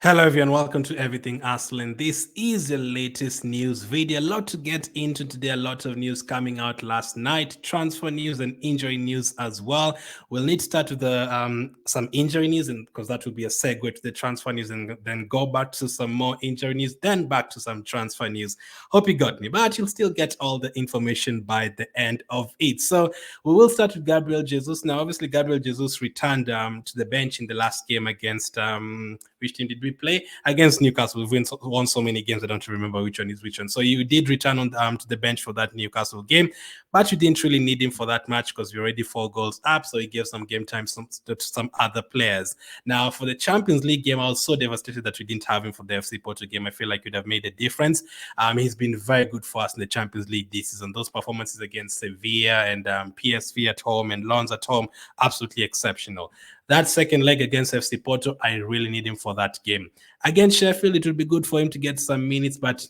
Hello everyone, welcome to Everything Arsenal. This is the latest news video. A lot to get into today, a lot of news coming out last night, transfer news and injury news as well. We'll need to start with some injury news because that will be a segue to the transfer news and then go back to some more injury news, then back to some transfer news. Hope you got me, but you'll still get all the information by the end of it. So we will start with Gabriel Jesus. Now, obviously, Gabriel Jesus returned to the bench in the last game against which team did we play? Against Newcastle. We've won so many games, I don't remember which one is which one. So you did return on to the bench for that Newcastle game, but you didn't really need him for that match because you're already 4 goals up. So he gave some game time to some other players. Now, for the Champions League game, I was so devastated that we didn't have him for the FC Porto game. I feel like you'd have made a difference. He's been very good for us in the Champions League this season. Those performances against Sevilla and PSV at home and Lens at home, absolutely exceptional. That second leg against FC Porto, I really need him for that game. Against Sheffield, it would be good for him to get some minutes, but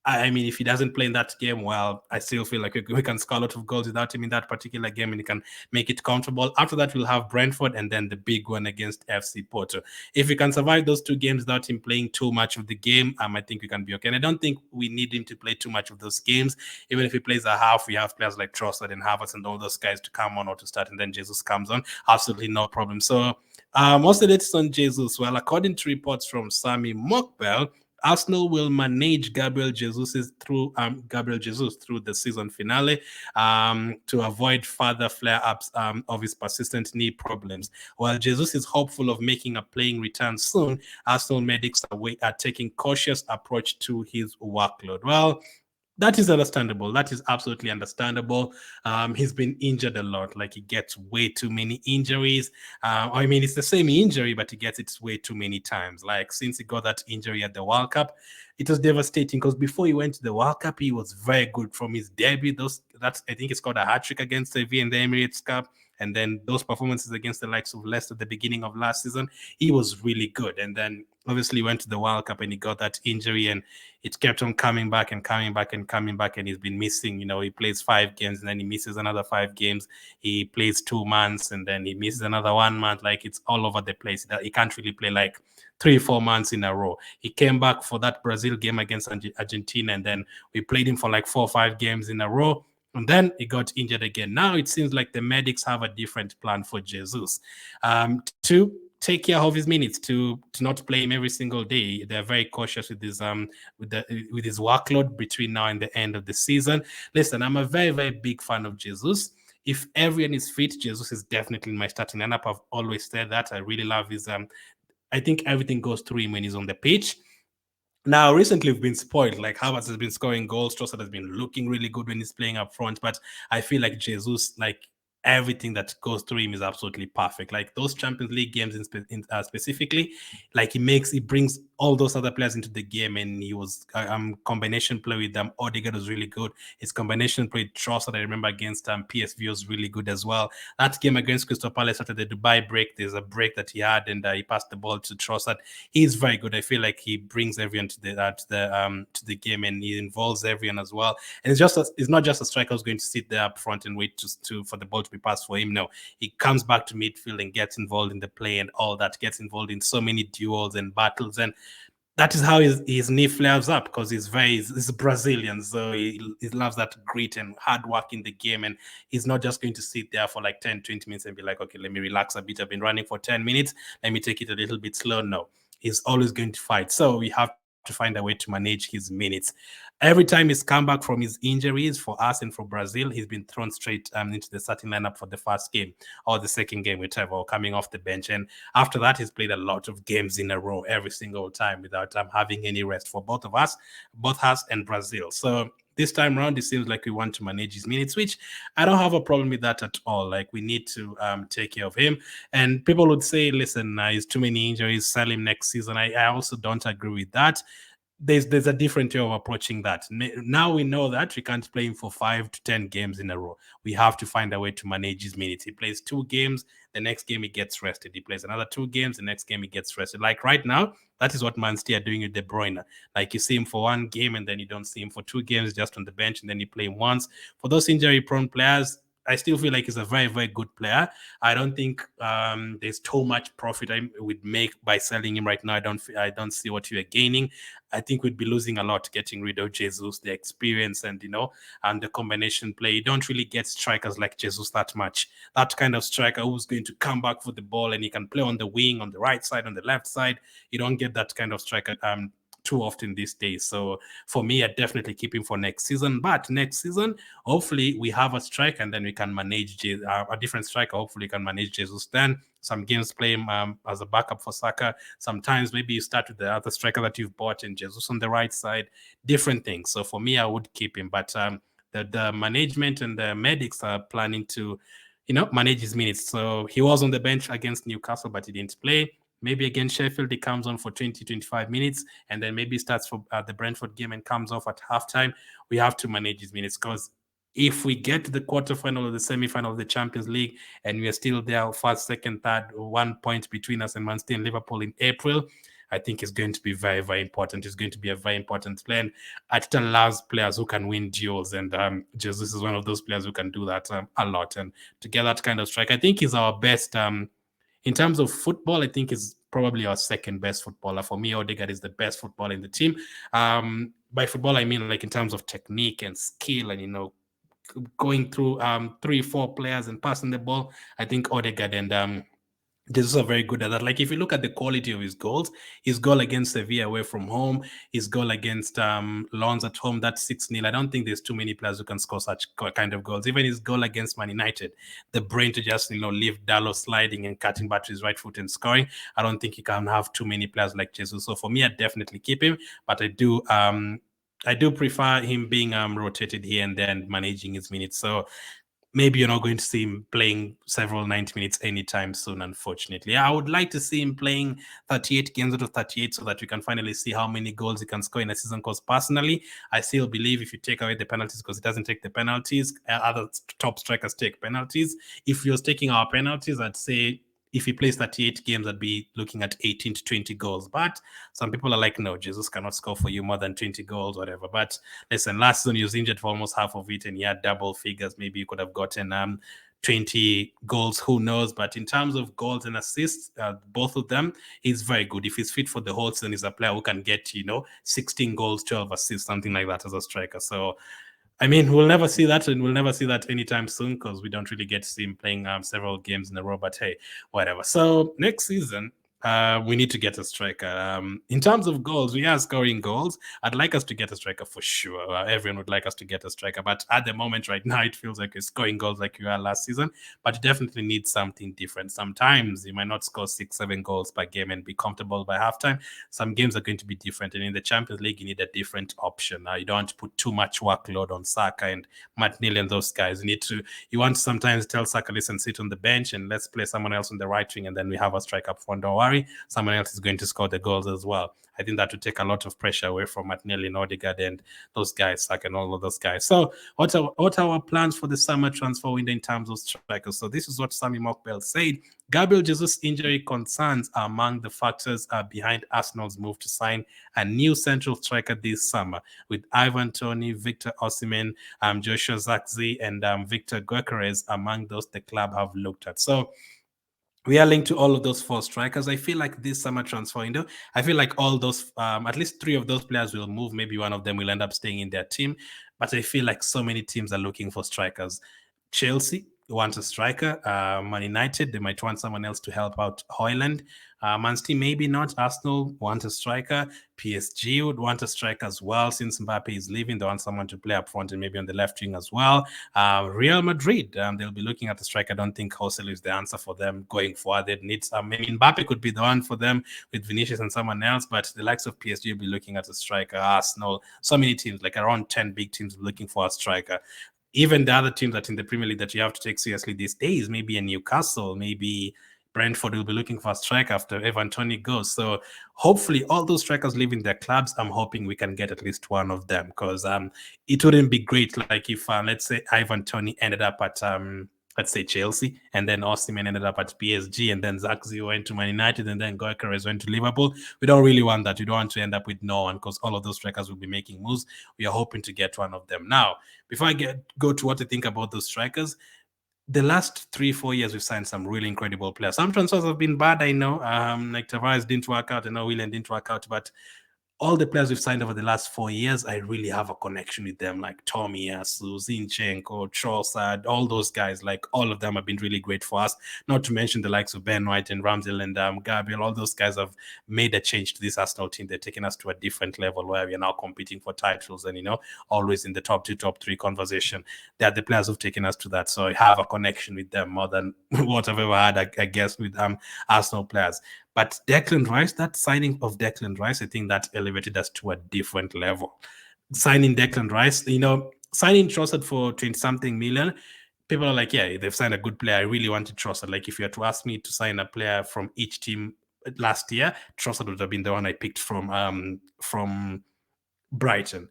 I mean, if he doesn't play in that game, well, I still feel like we can score a lot of goals without him in that particular game and he can make it comfortable. After that, we'll have Brentford and then the big one against FC Porto. If we can survive those 2 games without him playing too much of the game, I think we can be okay. And I don't think we need him to play too much of those games. Even if he plays a half, we have players like Trossard and Havertz and all those guys to come on or to start, and then Jesus comes on. Absolutely no problem. So, what's the latest on Jesus? Well, according to reports from Sami Mokbel, Arsenal will manage Gabriel Jesus through the season finale to avoid further flare-ups of his persistent knee problems. While Jesus is hopeful of making a playing return soon, Arsenal medics are taking cautious approach to his workload. Well, that is understandable. That is absolutely understandable. He's been injured a lot. Like, he gets way too many injuries. It's the same injury, but he gets it way too many times. Like, since he got that injury at the World Cup, it was devastating because before he went to the World Cup, he was very good from his debut. I think he scored a hat trick against Sevilla in the Emirates Cup. And then those performances against the likes of Leicester at the beginning of last season, he was really good. And then obviously went to the World Cup and he got that injury and it kept on coming back and coming back and coming back. And he's been missing, he plays 5 games and then he misses another 5 games. He plays 2 months and then he misses another 1 month. Like, it's all over the place. He can't really play like 3-4 months in a row. He came back for that Brazil game against Argentina and then we played him for like 4 or 5 games in a row. And then he got injured again. Now it seems like the medics have a different plan for Jesus. To take care of his minutes, to not play him every single day. They're very cautious with his with his workload between now and the end of the season. Listen, I'm a very, very big fan of Jesus. If everyone is fit, Jesus is definitely in my starting lineup. I've always said that. I really love his I think everything goes through him when he's on the pitch. Now, recently we've been spoiled. Like, Havertz has been scoring goals. Trossard has been looking really good when he's playing up front. But I feel like Jesus, like, everything that goes through him is absolutely perfect. Like, those Champions League games specifically, like, he brings all those other players into the game. And he was combination play with them. Odegaard was really good. His combination play with Trossard, I remember against PSV, was really good as well. That game against Crystal Palace after the Dubai break, there's a break that he had and he passed the ball to Trossard. He's very good. I feel like he brings everyone to the game and he involves everyone as well. And it's not just a striker who's going to sit there up front and wait for the ball to be passed for him. No, he comes back to midfield and gets involved in the play and all that, gets involved in so many duels and battles. And that is how his knee flares up, because he's Brazilian, so he loves that grit and hard work in the game, and he's not just going to sit there for like 10-20 minutes and be like, okay, let me relax a bit. I've been running for 10 minutes, let me take it a little bit slow. No, he's always going to fight. So we have to find a way to manage his minutes. Every time he's come back from his injuries for us and for Brazil, he's been thrown straight into the starting lineup for the first game or the second game, whichever, or coming off the bench. And after that, he's played a lot of games in a row every single time without having any rest for both us and Brazil. So this time around, it seems like we want to manage his minutes, which I don't have a problem with that at all. Like, we need to take care of him. And people would say, listen, he's too many injuries, sell him next season. I also don't agree with that. There's a different way of approaching that. Now we know that we can't play him for 5 to 10 games in a row. We have to find a way to manage his minutes. He plays 2 games, the next game he gets rested. He plays another 2 games, the next game he gets rested. Like right now, that is what Man City are doing with De Bruyne. Like, you see him for 1 game and then you don't see him for 2 games, just on the bench, and then you play him once. For those injury-prone players, I still feel like he's a very, very good player. I don't think there's too much profit I would make by selling him right now. I don't see what you're gaining. I think we'd be losing a lot getting rid of Jesus, the experience and and the combination play. You don't really get strikers like Jesus that much. That kind of striker who's going to come back for the ball and he can play on the wing, on the right side, on the left side. You don't get that kind of striker too often these days. So for me, I definitely keep him for next season. But next season, hopefully we have a striker and then we can manage a different striker. Hopefully we can manage Jesus then. Some games play him as a backup for Saka. Sometimes maybe you start with the other striker that you've bought and Jesus on the right side. Different things. So for me, I would keep him. But the management and the medics are planning to, manage his minutes. So he was on the bench against Newcastle, but he didn't play. Maybe against Sheffield, he comes on for 20, 25 minutes, and then maybe starts for the Brentford game and comes off at halftime. We have to manage his minutes because if we get to the quarterfinal or the semi-final of the Champions League and we are still there, first, second, third, 1 point between us and Man City and Liverpool in April, I think it's going to be very, very important. It's going to be a very important play. And Arteta loves players who can win duels, and Jesus is one of those players who can do that a lot. And to get that kind of strike, I think he's our best. In terms of football, I think he's probably our second best footballer. For me, Odegaard is the best footballer in the team. By football, I mean like in terms of technique and skill and, going through 3-4 players and passing the ball. I think Odegaard and Jesus are very good at that. Like if you look at the quality of his goal against Sevilla away from home, his goal against Lens at home, that's 6-0. I don't think there's too many players who can score such kind of goals. Even his goal against Man United, the brain to just leave Dalot sliding and cutting back to his right foot and scoring. I don't think he can have too many players like Jesus. So for me, I definitely keep him, but I do prefer him being rotated here and there and managing his minutes. So maybe you're not going to see him playing several 90 minutes anytime soon, unfortunately. I would like to see him playing 38 games out of 38 so that we can finally see how many goals he can score in a season. Because personally, I still believe if you take away the penalties, because he doesn't take the penalties, other top strikers take penalties. If you're taking our penalties, I'd say if he plays 38 games, I'd be looking at 18 to 20 goals. But some people are like, no, Jesus cannot score for you more than 20 goals, whatever. But listen, last season he was injured for almost half of it and he had double figures. Maybe you could have gotten 20 goals, who knows? But in terms of goals and assists, both of them, he's very good. If he's fit for the whole season, he's a player who can get, 16 goals, 12 assists, something like that as a striker. So I mean, we'll never see that, and we'll never see that anytime soon because we don't really get to see him playing several games in a row. But hey, whatever. So next season, we need to get a striker. In terms of goals, we are scoring goals. I'd like us to get a striker for sure. Everyone would like us to get a striker, but at the moment, right now, it feels like we're scoring goals like we were last season. But you definitely need something different. Sometimes you might not score 6-7 goals per game and be comfortable by halftime. Some games are going to be different, and in the Champions League, you need a different option. You don't want to put too much workload on Saka and Martinelli and those guys. You want to sometimes tell Saka, listen, sit on the bench and let's play someone else on the right wing, and then we have a striker up front. Don't worry, someone else is going to score the goals as well. I think that would take a lot of pressure away from Martinelli and Odegaard and those guys, Saka and all of those guys. So what are our plans for the summer transfer window in terms of strikers? So this is what Sammy Mockbell said. Gabriel Jesus' injury concerns are among the factors behind Arsenal's move to sign a new central striker this summer, with Ivan Toney, Victor Osimhen, Joshua Zirkzee, and Victor Gyokores among those the club have looked at. So we are linked to all of those 4 strikers. I feel like this summer transfer window, I feel like all those, at least 3 of those players will move. Maybe one of them will end up staying in their team. But I feel like so many teams are looking for strikers. Chelsea want a striker. Man United, they might want someone else to help out Højlund. Man City, maybe not. Arsenal want a striker. PSG would want a striker as well. Since Mbappe is leaving, they want someone to play up front and maybe on the left wing as well. Real Madrid, they'll be looking at the striker. I don't think Joselu is the answer for them going forward. They need maybe Mbappe could be the one for them with Vinicius and someone else, but the likes of PSG will be looking at a striker. Arsenal, so many teams, like around 10 big teams looking for a striker. Even the other teams that in the Premier League that you have to take seriously these days, maybe a Newcastle, maybe Brentford will be looking for a striker after Ivan Toney goes. So hopefully all those strikers leaving their clubs, I'm hoping we can get at least one of them, because it wouldn't be great like if, let's say, Ivan Toney ended up at, let's say, Chelsea, and then Osimhen ended up at PSG, and then Zirkzee went to Man United, and then Gyokores went to Liverpool. We don't really want that. We don't want to end up with no one, because all of those strikers will be making moves. We are hoping to get one of them. Now, before I go to what I think about those strikers, the last 3-4 years we've signed some really incredible players. Some transfers have been bad, I know. Like Tavares didn't work out, I know Willian didn't work out, but all the players we've signed over the last 4 years, I really have a connection with them, like Tomiyasu, Zinchenko, Trossard, all those guys. Like all of them have been really great for us. Not to mention the likes of Ben White and Ramsdale and Gabriel. All those guys have made a change to this Arsenal team. They're taking us to a different level where we are now competing for titles and always in the top 2, top 3 conversation. They're the players who've taken us to that. So I have a connection with them more than what I've ever had, I guess, with Arsenal players. But Declan Rice, that signing of Declan Rice, I think that elevated us to a different level. Signing Declan Rice, signing Trossard for 20-something million, people are like, yeah, they've signed a good player. I really wanted Trossard. Like, if you had to ask me to sign a player from each team last year, Trossard would have been the one I picked from Brighton.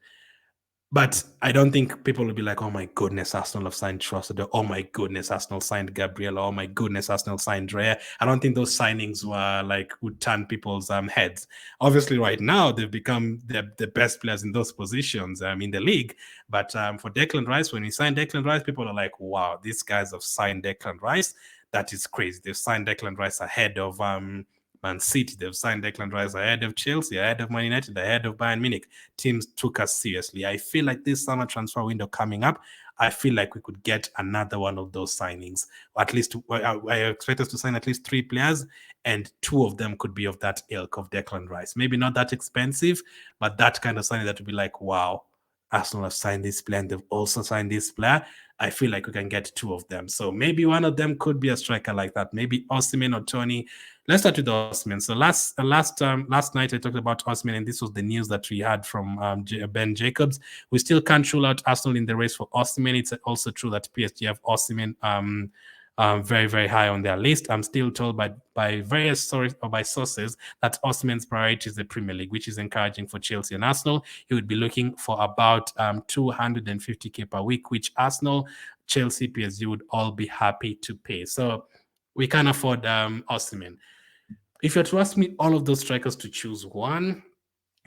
But I don't think people will be like, oh my goodness, Arsenal have signed Trossard. Oh my goodness, Arsenal signed Gabriel. Oh my goodness, Arsenal signed Drea. I don't think those signings would turn people's heads. Obviously, right now, they've become the best players in those positions in the league. But for Declan Rice, when we signed Declan Rice, people are like, wow, these guys have signed Declan Rice. That is crazy. They've signed Declan Rice ahead of Man City. They've signed Declan Rice ahead of Chelsea, ahead of Man United, ahead of Bayern Munich. Teams took us seriously. I feel like this summer transfer window coming up, I feel like we could get another one of those signings. At least I expect us to sign at least 3 players, and 2 of them could be of that ilk of Declan Rice. Maybe not that expensive, but that kind of signing that would be like, wow, Arsenal have signed this player and they've also signed this player. I feel like we can get 2 of them. So maybe one of them could be a striker like that. Maybe Osimhen or Toney. Let's start with Osimhen. So last night I talked about Osimhen, and this was the news that we had from Ben Jacobs. We still can't rule out Arsenal in the race for Osimhen. It's also true that PSG have Osimhen very, very high on their list. I'm still told by various sources or by sources that Osimhen's priority is the Premier League, which is encouraging for Chelsea and Arsenal. He would be looking for about 250k per week, which Arsenal, Chelsea, PSG would all be happy to pay. So we can afford Osimhen. If you're to ask me all of those strikers to choose one,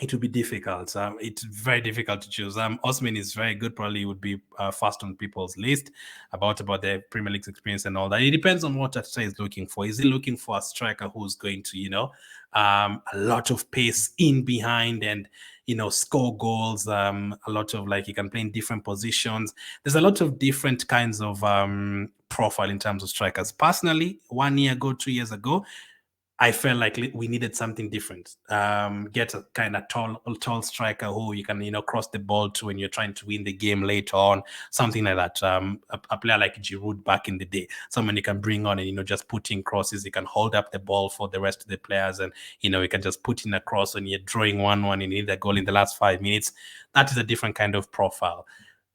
it would be difficult. It's very difficult to choose. Osimhen is very good. Probably would be first on people's list about the Premier League's experience and all that. It depends on what Arteta is looking for. Is he looking for a striker who's going to, a lot of pace in behind and, score goals, a lot of he can play in different positions. There's a lot of different kinds of profile in terms of strikers. Personally, 1 year ago, 2 years ago, I felt like we needed something different. Get a kind of tall striker who you can, cross the ball to when you're trying to win the game later on, something like that. A player like Giroud back in the day, someone you can bring on and, just put in crosses. He can hold up the ball for the rest of the players and, you can just put in a cross when you're drawing 1-1 and you need a goal in the last 5 minutes. That is a different kind of profile.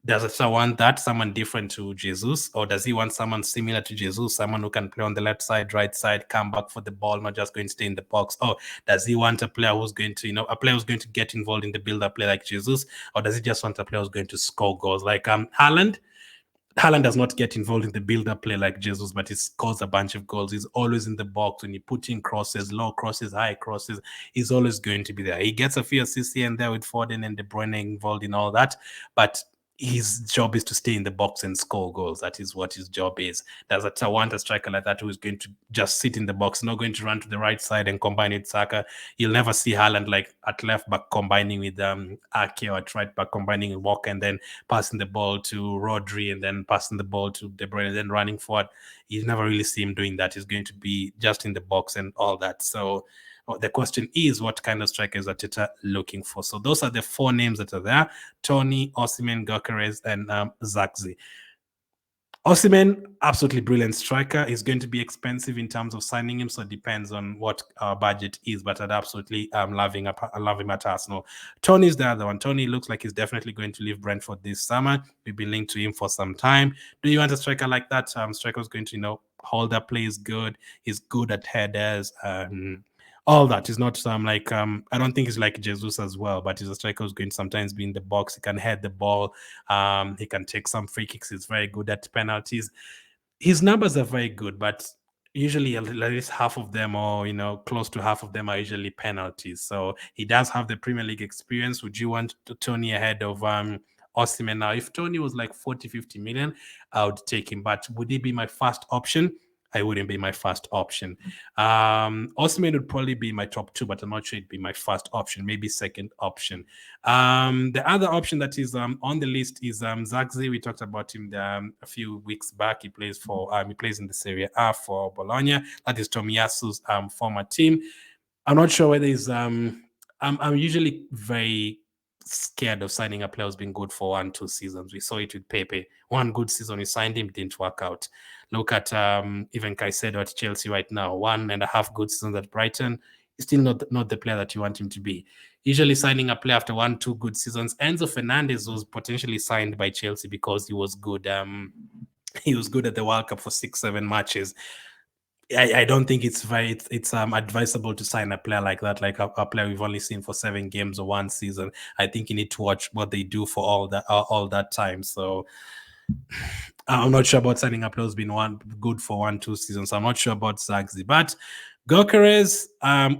Does Arteta want that, someone different to Jesus, or does he want someone similar to Jesus, someone who can play on the left side, right side, come back for the ball, not just going to stay in the box? Or does he want a player who's going to, a player who's going to get involved in the build-up play like Jesus, or does he just want a player who's going to score goals like Haaland? Haaland does not get involved in the build-up play like Jesus, but he scores a bunch of goals. He's always in the box. When you put in crosses, low crosses, high crosses, he's always going to be there. He gets a few assists here and there with Foden and De Bruyne involved in all that, but his job is to stay in the box and score goals. That is what his job is. Does Arteta want a striker like that who is going to just sit in the box, not going to run to the right side and combine with Saka? You'll never see Haaland at left back combining with Ake, or at right back combining with Walker and then passing the ball to Rodri and then passing the ball to De Bruyne and then running forward. You never really see him doing that. He's going to be just in the box and all that. So the question is, what kind of striker is Arteta looking for? So those are the 4 names that are there: Toney, Osimhen, Gyokores, and Zirkzee. Osimhen, absolutely brilliant striker. Is going to be expensive in terms of signing him, so it depends on what our budget is. But I'd absolutely love him at Arsenal. Toney is the other one. Toney looks like he's definitely going to leave Brentford this summer. We've been linked to him for some time. Do you want a striker like that? Striker's going to hold up, play is good. He's good at headers. All that is not I don't think he's like Jesus as well, but he's a striker who's going to sometimes be in the box. He can head the ball. He can take some free kicks. He's very good at penalties. His numbers are very good, but usually at least half of them, or close to half of them, are usually penalties. So he does have the Premier League experience. Would you want Toney ahead of Osimhen. Now, if Toney was like 40, 50 million, I would take him. But would he be my first option? I wouldn't be my first option. Osimhen would probably be my top two, but I'm not sure it'd be my first option, maybe second option. The other option that is on the list is Zirkzee. We talked about him a few weeks back. He plays in the Serie A for Bologna. That is Tomiyasu's former team. I'm not sure whether he's I'm usually very scared of signing a player who's been good for 1-2 seasons. We saw it with Pepe. One good season we signed him, didn't work out. Look at even Caicedo at Chelsea right now. 1.5 good seasons at Brighton. He's still not the player that you want him to be. Usually signing a player after 1-2 good seasons. Enzo Fernandez was potentially signed by Chelsea because he was good. He was good at the World Cup for 6-7 matches. I don't think it's advisable to sign a player like that, like a player we've only seen for 7 games or 1 season. I think you need to watch what they do for all that time. So I'm not sure about signing a player who's been good for 1-2 seasons. I'm not sure about Zirkzee, but Gyokores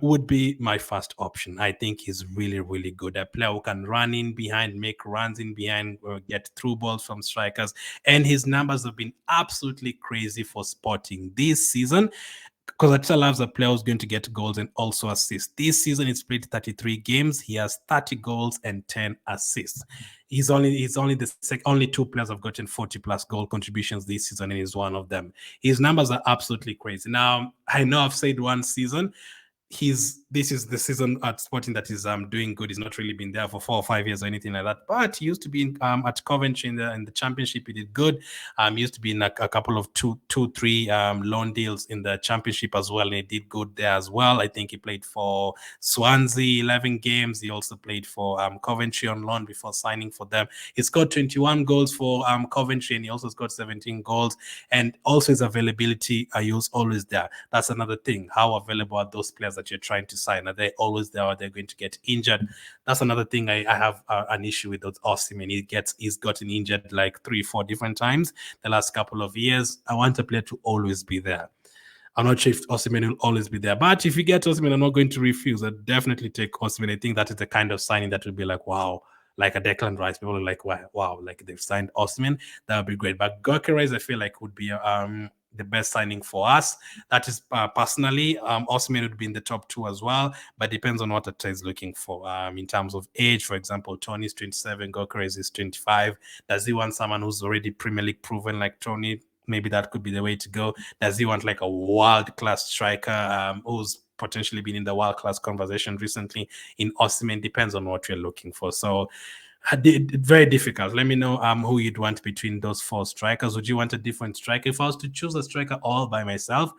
would be my first option. I think he's really, really good. A player who can run in behind, make runs in behind, get through balls from strikers. And his numbers have been absolutely crazy for Sporting this season, because Ateta loves a player who's going to get goals and also assists. This season, he's played 33 games. He has 30 goals and 10 assists. He's only only 2 players have gotten 40+ goal contributions this season, and he's one of them. His numbers are absolutely crazy. Now, I know I've said 1 season. This is the season at Sporting that is doing good. He's not really been there for 4 or 5 years or anything like that. But he used to be at Coventry in the Championship. He did good. He used to be in a couple of 3 loan deals in the Championship as well, and he did good there as well. I think he played for Swansea 11 games. He also played for Coventry on loan before signing for them. He scored 21 goals for Coventry, and he also scored 17 goals. And also his availability is always there. That's another thing. How available are those players that you're trying to sign? Are they always there, or they're going to get injured? That's another thing I have an issue with Osimhen. He's gotten injured like 3-4 different times the last couple of years. I want a player to always be there. I'm not sure if Osimhen will always be there, but if you get Osimhen, I'm not going to refuse. I'd definitely take Osimhen. I think that is the kind of signing that would be like, wow, like a Declan Rice. People are like, wow, like they've signed Osimhen. That would be great. But Gyokores, I feel like would be the best signing for us. That is personally, Osimhen would be in the top 2 as well, but depends on what Ateta is looking for. In terms of age, for example, Toney is 27, Gyokores is 25. Does he want someone who's already Premier League proven like Toney? Maybe that could be the way to go. Does he want like a world-class striker who's potentially been in the world-class conversation recently? In Osimhen, depends on what you're looking for. So very difficult. Let me know who you'd want between those 4 strikers. Would you want a different striker? If I was to choose a striker all by myself,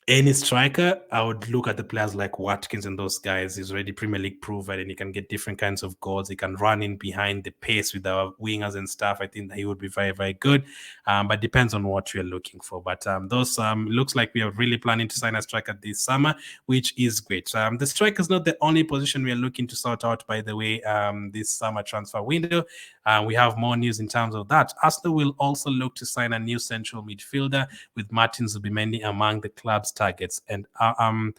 any striker, I would look at the players like Watkins and those guys. He's already Premier League proven, and he can get different kinds of goals. He can run in behind the pace with our wingers and stuff. I think that he would be very, very good. But depends on what you're looking for. But those looks like we are really planning to sign a striker this summer, which is great. The striker is not the only position we are looking to sort out, by the way, this summer transfer window. We have more news in terms of that. Arsenal will also look to sign a new central midfielder, with Martin Zubimendi among the club's targets, and an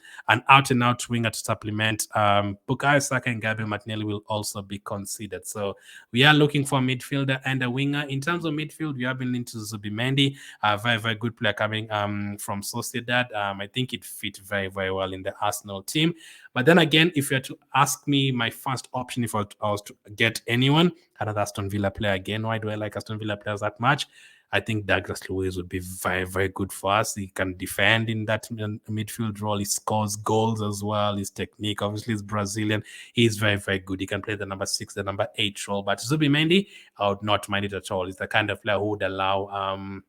out-and-out winger to supplement Bukayo Saka and Gabriel Martinelli will also be considered. So we are looking for a midfielder and a winger. In terms of midfield, we have been into Zubimendi, a very, very good player coming from Sociedad. I think it fit very, very well in the Arsenal team. But then again, if you had to ask me my first option, if I was to get anyone, another Aston Villa player again. Why do I like Aston Villa players that much? I think Douglas Luiz would be very, very good for us. He can defend in that midfield role. He scores goals as well. His technique, obviously, is Brazilian. He's very, very good. He can play the number 6, the number 8 role. But Zubimendi, I would not mind it at all. He's the kind of player who would allow,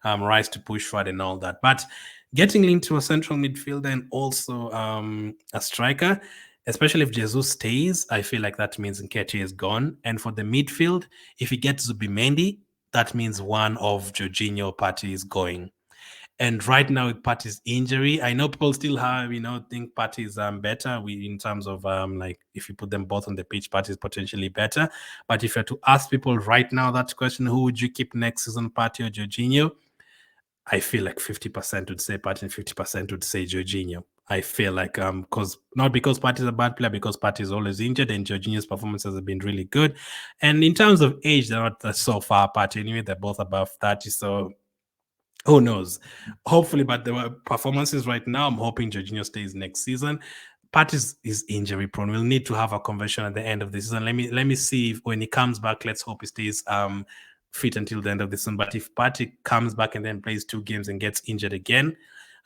Rice to push forward and all that. But getting linked to a central midfielder and also a striker, especially if Jesus stays, I feel like that means Nketiah is gone. And for the midfield, if he gets Zubimendi, that means one of Jorginho Partey is going. And right now with Partey's injury, I know people still have, think Partey is better. In terms of like if you put them both on the pitch, Partey is potentially better. But if you had to ask people right now that question, who would you keep next season, Partey or Jorginho? I feel like 50% would say Partey and 50% would say Jorginho. I feel like because not because Partey is a bad player, because Partey is always injured, and Jorginho's performances have been really good. And in terms of age, they're not so far apart anyway. They're both above 30, so who knows? Hopefully, but the performances right now, I'm hoping Jorginho stays next season. Pat is injury prone. We'll need to have a conversion at the end of the season. Let me see if when he comes back. Let's hope he stays fit until the end of the season. But if Patty comes back and then plays 2 games and gets injured again,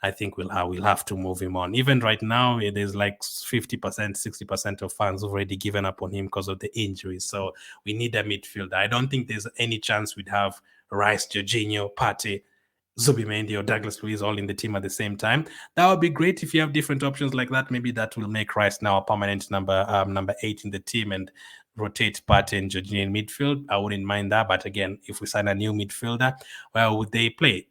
I think we'll have to move him on. Even right now, there's like 50%, 60% of fans already given up on him because of the injuries. So we need a midfielder. I don't think there's any chance we'd have Rice, Jorginho, Partey, Zubimendi or Douglas Luiz all in the team at the same time. That would be great if you have different options like that. Maybe that will make Rice now a permanent number 8 in the team and rotate Partey and Jorginho in midfield. I wouldn't mind that. But again, if we sign a new midfielder, where would they play?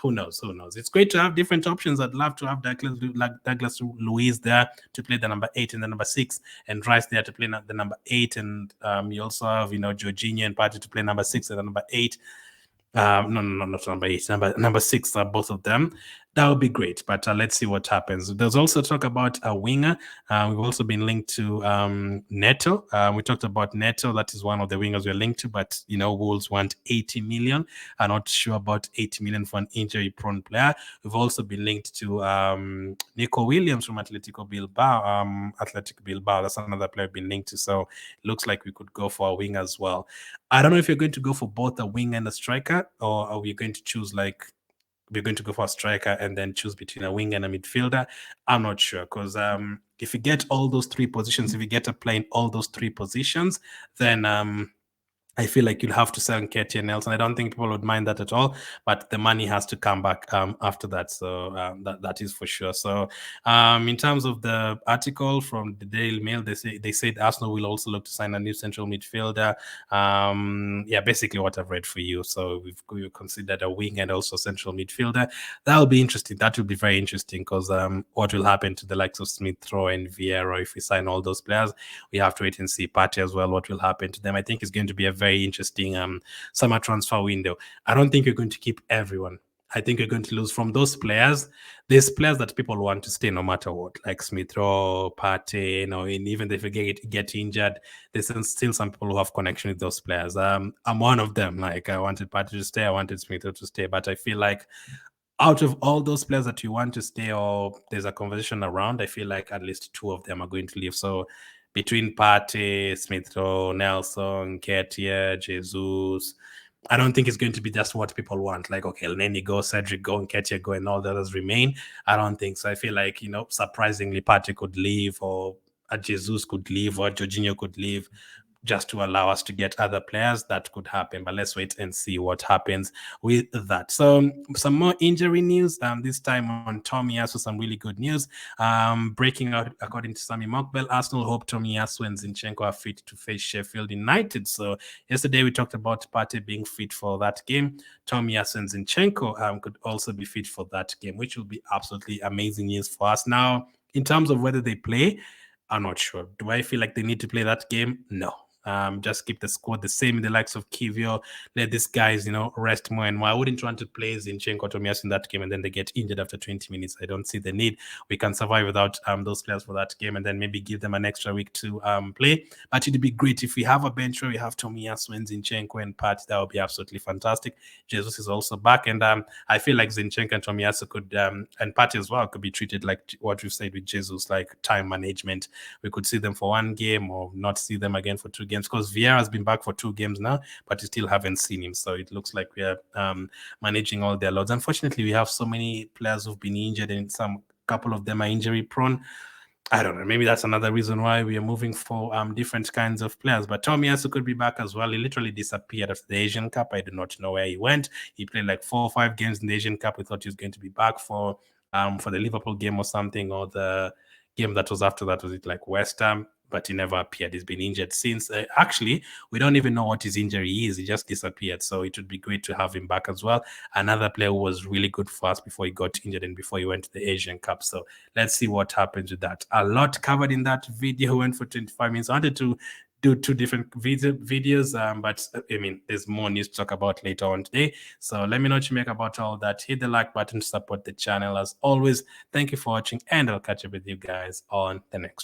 Who knows? Who knows? It's great to have different options. I'd love to have Douglas Luiz there to play the number 8 and the number 6, and Rice there to play the number 8. And you also have, Jorginho and Partey to play number 6 and the number 8. No, not number 8, number 6, both of them. That would be great, but let's see what happens. There's also talk about a winger. We've also been linked to Neto. We talked about Neto. That is one of the wingers we're linked to, but Wolves want 80 million. I'm not sure about 80 million for an injury-prone player. We've also been linked to Nico Williams from Atletico Bilbao. That's another player we've been linked to. So it looks like we could go for a wing as well. I don't know if you're going to go for both a wing and a striker, or are we going to choose we're going to go for a striker and then choose between a wing and a midfielder? I'm not sure, because if you get all those 3 positions, if you get a player in all those 3 positions, then I feel like you'll have to sell Nketiah and Nelson. I don't think people would mind that at all, but the money has to come back after that. So that is for sure. So in terms of the article from the Daily Mail, they said Arsenal will also look to sign a new central midfielder. Basically what I've read for you. So we've considered a wing and also central midfielder. That will be interesting. That will be very interesting, because what will happen to the likes of Smith Rowe and Vieira if we sign all those players? We have to wait and see. Partey as well, what will happen to them? I think it's going to be a very interesting summer transfer window. I don't think you're going to keep everyone. I think you're going to lose from those players. There's players that people want to stay no matter what, like Smith Rowe, Partey, and even if they get injured, there's still some people who have connection with those players. I'm one of them. Like, I wanted Partey to stay, I wanted Smith Rowe to stay, but I feel like out of all those players that you want to stay, or there's a conversation around, I feel like at least 2 of them are going to leave. So between Partey, Smith Rowe, Nelson, Nketiah, Jesus, I don't think it's going to be just what people want. Like, okay, Lenny go, Cedric go, Nketiah go, and all the others remain. I don't think so. I feel like, surprisingly, Partey could leave, or Jesus could leave, or Jorginho could leave, just to allow us to get other players. That could happen, but let's wait and see what happens with that. So some more injury news, this time on Tomiyasu, some really good news. Breaking out, according to Sami Mokbel, Arsenal hope Tomiyasu and Zinchenko are fit to face Sheffield United. So yesterday we talked about Partey being fit for that game. Tomiyasu and Zinchenko could also be fit for that game, which will be absolutely amazing news for us. Now, in terms of whether they play, I'm not sure. Do I feel like they need to play that game? No. Just keep the squad the same in the likes of Kivio. Let these guys, rest more and more. I wouldn't want to play Zinchenko, Tomiyasu in that game and then they get injured after 20 minutes. I don't see the need. We can survive without those players for that game, and then maybe give them an extra week to play. But it'd be great if we have a bench where we have Tomiyasu and Zinchenko and Pat. That would be absolutely fantastic. Jesus is also back, and I feel like Zinchenko and Tomiyasu could, and Pat as well, could be treated like what we've said with Jesus, like time management. We could see them for 1 game or not see them again for 2 games, because Vieira has been back for 2 games now, but you still haven't seen him. So it looks like we are managing all their loads. Unfortunately, we have so many players who've been injured, and couple of them are injury prone. I don't know. Maybe that's another reason why we are moving for different kinds of players. But Tomiyasu could be back as well. He literally disappeared after the Asian Cup. I do not know where he went. He played like 4 or 5 games in the Asian Cup. We thought he was going to be back for the Liverpool game or something, or the game that was after that. Was it like West Ham? But he never appeared. He's been injured since. Actually, we don't even know what his injury is. He just disappeared. So it would be great to have him back as well. Another player who was really good for us before he got injured and before he went to the Asian Cup. So let's see what happens with that. A lot covered in that video. Went for 25 minutes. I wanted to do two different videos, but I mean, there's more news to talk about later on today. So let me know what you make about all that. Hit the like button to support the channel. As always, thank you for watching, and I'll catch up with you guys on the next one.